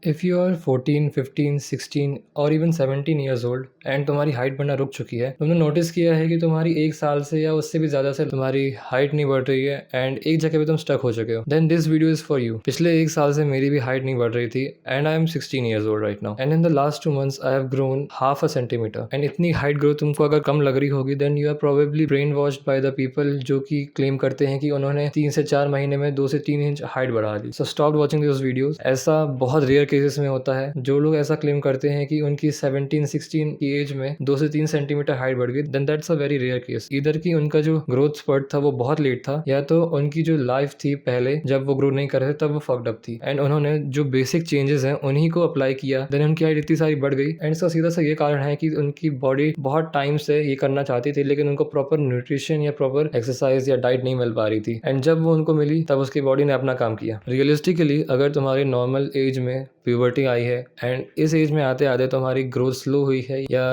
If you are 14, 15, 16 और even 17 years old and तुम्हारी height बढ़ना रुक चुकी है, तुमने नोटिस किया है कि तुम्हारी 1 साल से या उससे भी ज़्यादा से तुम्हारी हाइट नहीं बढ़ रही है एंड एक जगह पे तुम स्टक हो चुके हो, then this video is for you. पिछले 1 साल से मेरी भी हाइट नहीं बढ़ रही थी and I am 16 years old right now and in the last 2 months I have grown half a centimetre. And इतनी हाइट ग्रोथ तुमको अगर कम लग रही होगी then you are probably brain washed by the people जो कि क्लेम करते हैं कि उन्होंने 3 से 4 महीने में 2 से 3 इंच हाइट बढ़ा दी। So stop watching this videos. ऐसा बहुत रेयर केसेस में होता है। जो लोग ऐसा क्लेम करते हैं कि उनकी 17-16 की एज में 2 से 3 सेंटीमीटर हाइट बढ़ गई, then that's a very rare case. इधर की उनका जो ग्रोथ स्पर्ट था वो बहुत लेट था, या तो उनकी जो लाइफ थी पहले जब वो ग्रो नहीं कर रहे थे तब वो फक्ड अप थी एंड उन्होंने जो बेसिक चेंजेस हैं उन्हीं को अप्लाई किया, देन उनकी हाइट इतनी सारी बढ़ गई। एंड इसका सीधा सा ये कारण है कि उनकी बॉडी बहुत टाइम से ये करना चाहती थी लेकिन उनको प्रॉपर न्यूट्रिशन या प्रॉपर एक्सरसाइज या डाइट नहीं मिल पा रही थी एंड जब वो उनको मिली तब उसकी बॉडी ने अपना काम किया। रियलिस्टिकली अगर तुम्हारी नॉर्मल एज में प्यूबर्टी आई है एंड इस एज में आते आते तुम्हारी ग्रोथ स्लो हुई है या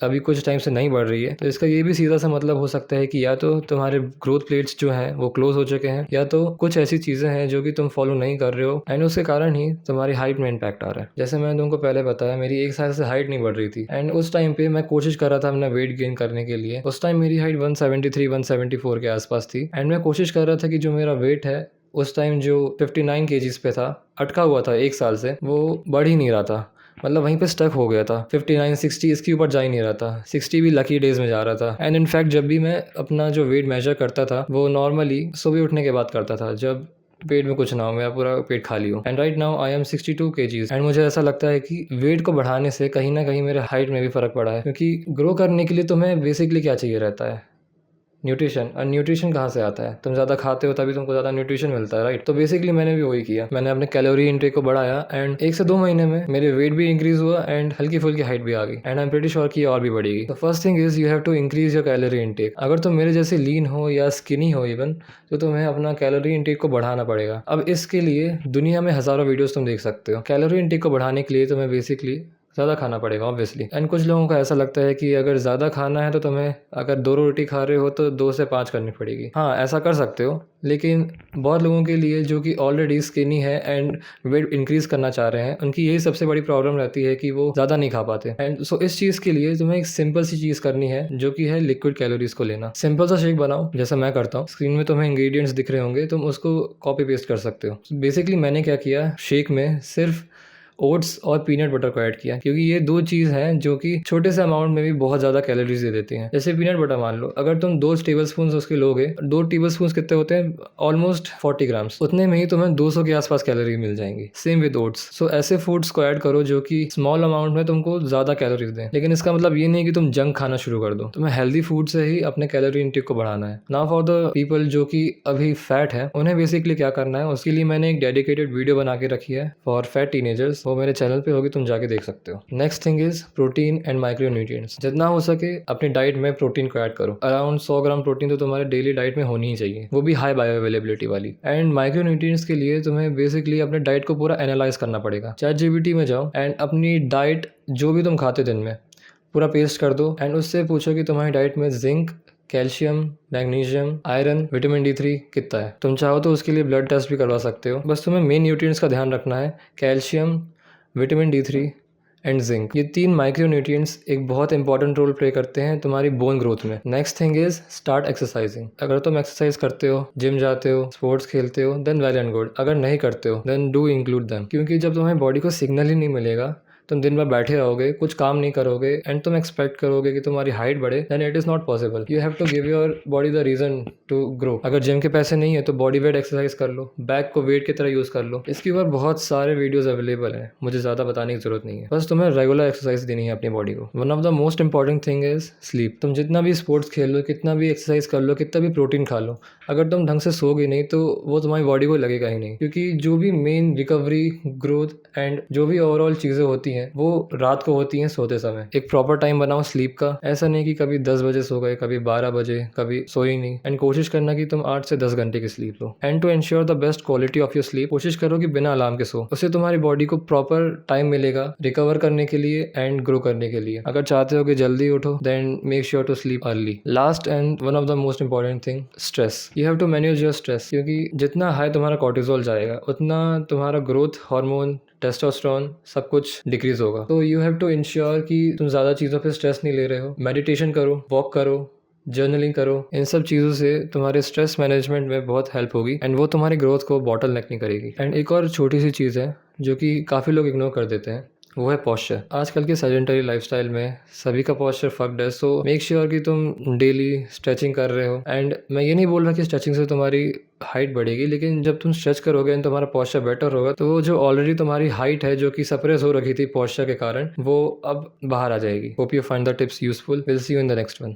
अभी कुछ टाइम से नहीं बढ़ रही है, तो इसका ये भी सीधा सा मतलब हो सकता है कि या तो तुम्हारे ग्रोथ प्लेट्स जो हैं वो क्लोज हो चुके हैं या तो कुछ ऐसी चीज़ें हैं जो कि तुम फॉलो नहीं कर रहे हो एंड उसके कारण ही तुम्हारी हाइट में इम्पैक्ट आ रहा है। जैसे मैंने तुमको पहले बताया, मेरी 1 साल से हाइट नहीं बढ़ रही थी एंड उस टाइम पे मैं कोशिश कर रहा था अपना वेट गेन करने के लिए। उस टाइम मेरी हाइट 173-174 के आसपास थी एंड मैं कोशिश कर रहा था कि जो मेरा वेट है उस टाइम जो 59 केजीज पे था, अटका हुआ था 1 साल से, वो बढ़ ही नहीं रहा था। मतलब वहीं पे स्टक हो गया था 59-60, इसके ऊपर जा ही नहीं रहा था। 60 भी लकी डेज में जा रहा था एंड इनफैक्ट जब भी मैं अपना जो वेट मेजर करता था वो नॉर्मली सुबह उठने के बाद करता था, जब पेट में कुछ ना हो, मेरा पूरा पेट खाली हो। And right now I am 62 kgs and मुझे ऐसा लगता है कि वेट को बढ़ाने से कहीं ना कहीं मेरे हाइट में भी फर्क पड़ा है, क्योंकि ग्रो करने के लिए तुम्हें बेसिकली क्या चाहिए रहता है? न्यूट्रिशन। और न्यूट्रिशन कहाँ से आता है? तुम ज़्यादा खाते हो तभी तुमको ज़्यादा न्यूट्रिशन मिलता है, राइट? तो बेसिकली मैंने भी वही किया, मैंने अपने कैलोरी इनटेक को बढ़ाया एंड 1 से 2 महीने में मेरे वेट भी इंक्रीज हुआ एंड हल्की फुल्की हाइट भी आ गई and I am pretty sure कि और भी बढ़ेगी। तो first thing is you have to increase your calorie intake. अगर तुम मेरे जैसे लीन हो या स्किनी हो इवन, तो तुम्हें अपना कैलोरी इनटेक को बढ़ाना पड़ेगा। अब इसके लिए दुनिया में हज़ारों वीडियोस तुम देख सकते हो। कैलोरी इनटेक को बढ़ाने के लिए तुम्हें बेसिकली ज़्यादा खाना पड़ेगा ऑब्वियसली। एंड कुछ लोगों का ऐसा लगता है कि अगर ज़्यादा खाना है तो तुम्हें, अगर 2 रोटी खा रहे हो तो 2 से 5 करनी पड़ेगी। हाँ, ऐसा कर सकते हो, लेकिन बहुत लोगों के लिए जो कि ऑलरेडी स्किनी है एंड वेट इंक्रीज़ करना चाह रहे हैं, उनकी यही सबसे बड़ी प्रॉब्लम रहती है कि वो ज़्यादा नहीं खा पाते। एंड सो इस चीज़ के लिए तुम्हें एक सिंपल सी चीज़ करनी है जो कि है लिक्विड कैलोरीज को लेना। सिंपल सा शेक बनाओ जैसा मैं करता हूँ। स्क्रीन में तुम्हें इंग्रेडिएंट्स दिख रहे होंगे, तुम उसको कॉपी पेस्ट कर सकते हो। बेसिकली मैंने क्या किया, शेक में सिर्फ ओट्स और पीनट बटर को ऐड किया, क्योंकि ये 2 चीज़ हैं जो कि छोटे से अमाउंट में भी बहुत ज़्यादा कैलोरीज दे देती हैं। जैसे पीनट बटर मान लो, अगर तुम 2 टेबलस्पून उसके लोगे, 2 टेबलस्पून कितने होते हैं? Almost 40 grams. उतने में ही तुम्हें 200 के आसपास कैलोरी मिल जाएंगी। Same with oats. सो ऐसे फूड्स को ऐड करो जो कि स्मॉल अमाउंट में तुमको ज़्यादा कैलोरीज दें, लेकिन इसका मतलब ये नहीं कि तुम जंक खाना शुरू कर दो। तुम्हें हेल्दी फूड से ही अपने कैलोरी इंटेक को बढ़ाना है। नाउ फॉर द पीपल जो कि अभी फैट है, उन्हें बेसिकली क्या करना है, उसके लिए मैंने एक डेडिकेटेड वीडियो बना के रखी है फॉर फैट टीनेजर्स। वो मेरे चैनल पे होगी, तुम जाके देख सकते हो। Next thing is protein and micronutrients. जितना हो सके अपनी डाइट में प्रोटीन को ऐड करो। अराउंड 100 ग्राम प्रोटीन तो तुम्हारे डेली डाइट में होनी ही चाहिए, वो भी हाई बायो अवेलेबिलिटी वाली। एंड माइक्रोन्यूट्रिएंट्स के लिए तुम्हें बेसिकली अपने डाइट को पूरा एनालाइज करना पड़ेगा। ChatGPT में जाओ एंड अपनी डाइट जो भी तुम खाते दिन में पूरा पेस्ट कर दो एंड उससे पूछो कि तुम्हारी डाइट में zinc, calcium, magnesium, iron, vitamin D3 कितना है। तुम चाहो तो उसके लिए ब्लड टेस्ट भी करवा सकते हो। बस तुम्हें मेन न्यूट्रिएंट्स का ध्यान रखना है, calcium, vitamin D3 and zinc. ये 3 माइक्रोन्यूट्रिएंट्स एक बहुत इंपॉर्टेंट रोल प्ले करते हैं तुम्हारी बोन ग्रोथ में। Next thing is start exercising. अगर तुम एक्सरसाइज करते हो, जिम जाते हो, स्पोर्ट्स खेलते हो, देन वेल एंड गुड। अगर नहीं करते हो देन डू इंक्लूड देम, क्योंकि जब तुम्हारी बॉडी को सिग्नल ही नहीं मिलेगा, तुम दिन भर बैठे रहोगे, कुछ काम नहीं करोगे एंड तुम एक्सपेक्ट करोगे कि तुम्हारी हाइट बढ़े, then it is not possible. You have to give your body the reason to grow. अगर जिम के पैसे नहीं है तो बॉडी वेट एक्सरसाइज कर लो, बैक को वेट की तरह यूज़ कर लो। इसके ऊपर बहुत सारे वीडियोस अवेलेबल हैं, मुझे ज़्यादा बताने की जरूरत नहीं है। बस तुम्हें रेगुलर एक्सरसाइज देनी है अपनी बॉडी को। One of the most important thing is sleep. तुम जितना भी स्पोर्ट्स खेल लो, कितना भी एक्सरसाइज कर लो, कितना भी प्रोटीन खा लो, अगर तुम ढंग से सोगे नहीं तो वो तुम्हारी बॉडी को लगेगा ही नहीं, क्योंकि जो भी मेन रिकवरी, ग्रोथ एंड जो भी ओवरऑल चीज़ें होती हैं वो रात को होती हैं सोते समय। एक प्रॉपर टाइम बनाओ स्लीप का। ऐसा नहीं कि कभी 10 बजे सो गए, कभी 12 बजे, कभी सोई नहीं। एंड कोशिश करना कि तुम 8 से 10 घंटे की स्लीप लो। And to ensure the best quality of your sleep, कोशिश करो कि बिना अलार्म के सो। उससे तुम्हारी बॉडी को प्रॉपर टाइम मिलेगा रिकवर करने के लिए एंड ग्रो करने के लिए। अगर चाहते हो कि जल्दी उठो then make sure to sleep early. Last and one of the most important thing, stress. You have to manage your stress, क्योंकि जितना हाई तुम्हारा कॉर्टिसोल जाएगा उतना तुम्हारा ग्रोथ हार्मोन टेस्टोस्टेरोन सब कुछ डिक्रीज होगा। तो यू हैव टू इंश्योर कि तुम ज़्यादा चीज़ों पे स्ट्रेस नहीं ले रहे हो। मेडिटेशन करो, वॉक करो, जर्नलिंग करो। इन सब चीज़ों से तुम्हारे स्ट्रेस मैनेजमेंट में बहुत हेल्प होगी एंड वो तुम्हारी ग्रोथ को बॉटल नेक नहीं करेगी। एंड एक और छोटी सी चीज़ है जो कि काफ़ी लोग इग्नोर कर देते हैं, वो है पॉस्चर। आजकल के सेडेंटरी लाइफस्टाइल में सभी का पॉस्चर फक्ड है। सो मेक श्योर कि तुम डेली स्ट्रेचिंग कर रहे हो। एंड मैं ये नहीं बोल रहा कि स्ट्रेचिंग से तुम्हारी हाइट बढ़ेगी, लेकिन जब तुम स्ट्रेच करोगे एंड तुम्हारा पॉस्चर बेटर होगा तो वो जो ऑलरेडी तुम्हारी हाइट है जो कि सप्रेस हो रखी थी पॉस्चर के कारण, वो अब बाहर आ जाएगी। Hope you find the tips useful. Will see you in the next one.